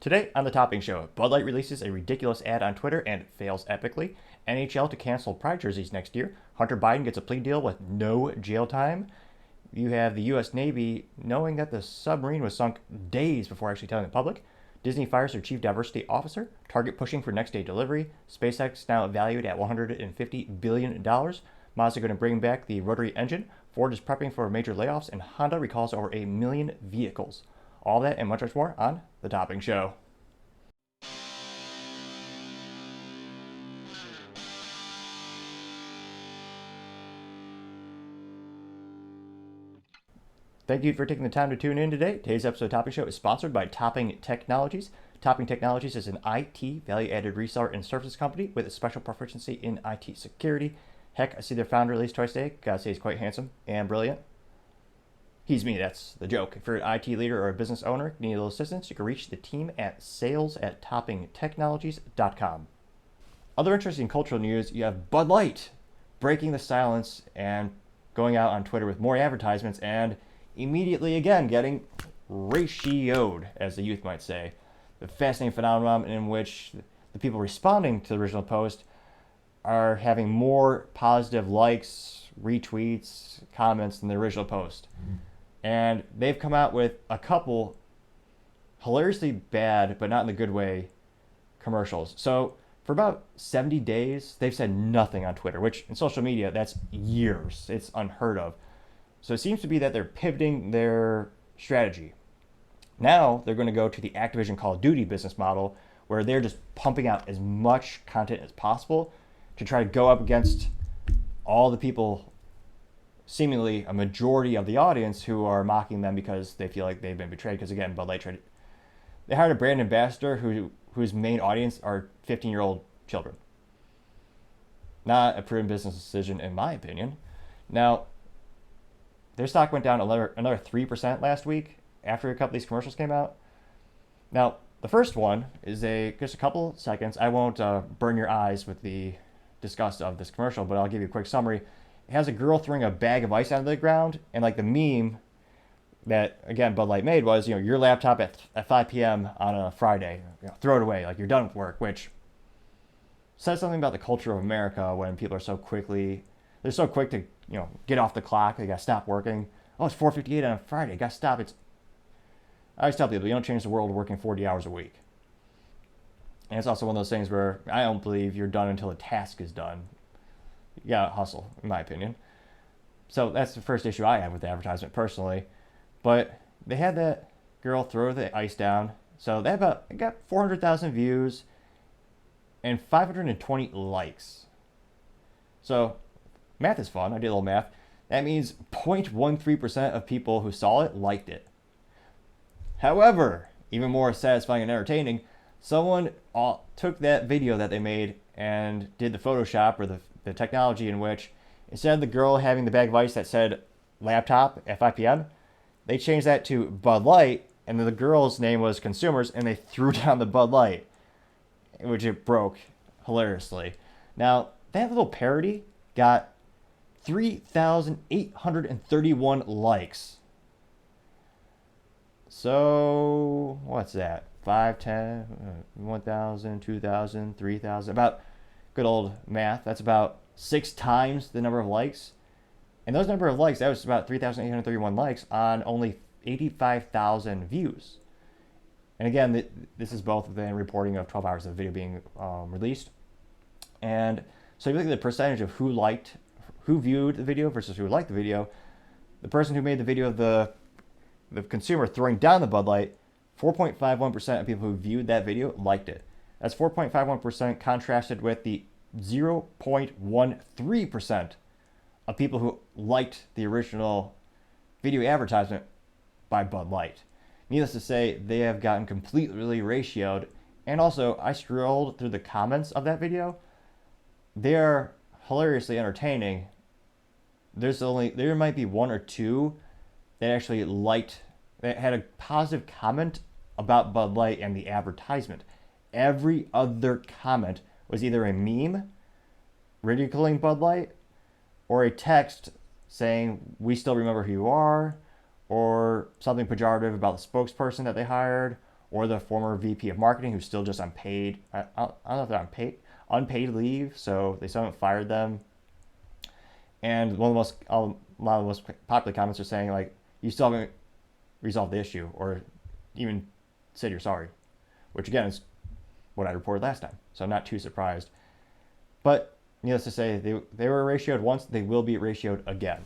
Today on the Topping Show, Bud Light releases a ridiculous ad on Twitter and fails epically. NHL to cancel Pride jerseys next year. Hunter Biden gets a plea deal with no jail time. You have the U.S. Navy knowing that the submarine was sunk days before actually telling the public. Disney fires their chief diversity officer. Target pushing for next day delivery. SpaceX now valued at $150 billion. Mazda going to bring back the rotary engine. Ford is prepping for major layoffs, and Honda recalls over 1 million vehicles. All that and much more on The Topping Show. Thank you for taking the time to tune in today. Today's episode of Topping Show is sponsored by Topping Technologies. Topping Technologies is an IT value-added reseller and services company with a special proficiency in IT security. Heck, I see their founder released twice a day. Gotta say he's quite handsome and brilliant. He's me, that's the joke. If you're an IT leader or a business owner, need a little assistance, you can reach the team at sales@toppingtechnologies.com. Other interesting cultural news, you have Bud Light breaking the silence and going out on Twitter with more advertisements and immediately again getting ratioed, as the youth might say. The fascinating phenomenon in which the people responding to the original post are having more positive likes, retweets, comments than the original post. And they've come out with a couple hilariously bad, but not in the good way, commercials. So for about 70 days, they've said nothing on Twitter, which in social media, that's years. It's unheard of. So it seems to be that they're pivoting their strategy. Now they're going to go to the Activision Call of Duty business model, where they're just pumping out as much content as possible to try to go up against all the people, seemingly a majority of the audience, who are mocking them because they feel like they've been betrayed. Because again, Bud Light they hired a brand ambassador whose main audience are 15-year-old children. Not a prudent business decision, in my opinion. Now, their stock went down another 3% last week after a couple of these commercials came out. Now, the first one is just a couple seconds. I won't burn your eyes with the disgust of this commercial, but I'll give you a quick summary. It has a girl throwing a bag of ice onto the ground, and like the meme that, again, Bud Light made was, your laptop at 5 p.m. on a Friday, throw it away, like you're done with work, which says something about the culture of America when people are they're so quick to, get off the clock, they gotta stop working. Oh, it's 4:58 on a Friday, gotta stop. I always tell people, you don't change the world working 40 hours a week. And it's also one of those things where I don't believe you're done until a task is done. You gotta hustle, in my opinion. So that's the first issue I have with the advertisement personally. But they had that girl throw the ice down. So it got 400,000 views and 520 likes. So math is fun. I did a little math. That means 0.13% of people who saw it liked it. However, even more satisfying and entertaining, someone took that video that they made and did the Photoshop or the technology in which, instead of the girl having the bag of ice that said laptop at 5 p.m., they changed that to Bud Light, and then the girl's name was Consumers, and they threw down the Bud Light, which it broke hilariously. Now, that little parody got 3,831 likes. So, what's that? 5, 10, 1,000, 2,000, 3,000, about good old math. That's about 6 times the number of likes. And those number of likes, that was about 3,831 likes on only 85,000 views. And again, this is both the reporting of 12 hours of video being released. And so you look at the percentage of who viewed the video versus who liked the video. The person who made the video of the consumer throwing down the Bud Light, 4.51% of people who viewed that video liked it. That's 4.51% contrasted with the 0.13% of people who liked the original video advertisement by Bud Light. Needless to say, they have gotten completely ratioed. And also, I scrolled through the comments of that video. They are hilariously entertaining. There might be one or two that actually that had a positive comment about Bud Light and the advertisement. Every other comment was either a meme ridiculing Bud Light or a text saying, "We still remember who you are," or something pejorative about the spokesperson that they hired, or the former VP of marketing who's still just unpaid. I don't know if they're unpaid leave, so they still haven't fired them. And a lot of the most popular comments are saying like, you still haven't resolved the issue or even said you're sorry, which again is what I reported last time. So I'm not too surprised. But needless to say, they were ratioed once, they will be ratioed again.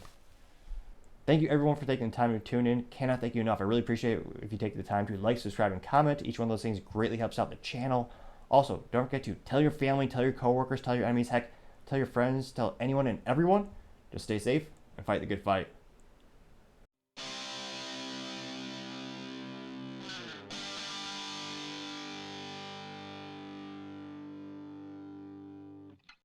Thank you everyone for taking the time to tune in. Cannot thank you enough. I really appreciate it if you take the time to like, subscribe, and comment. Each one of those things greatly helps out the channel. Also, don't forget to tell your family, tell your coworkers, tell your enemies, heck, tell your friends, tell anyone and everyone. Just stay safe and fight the good fight.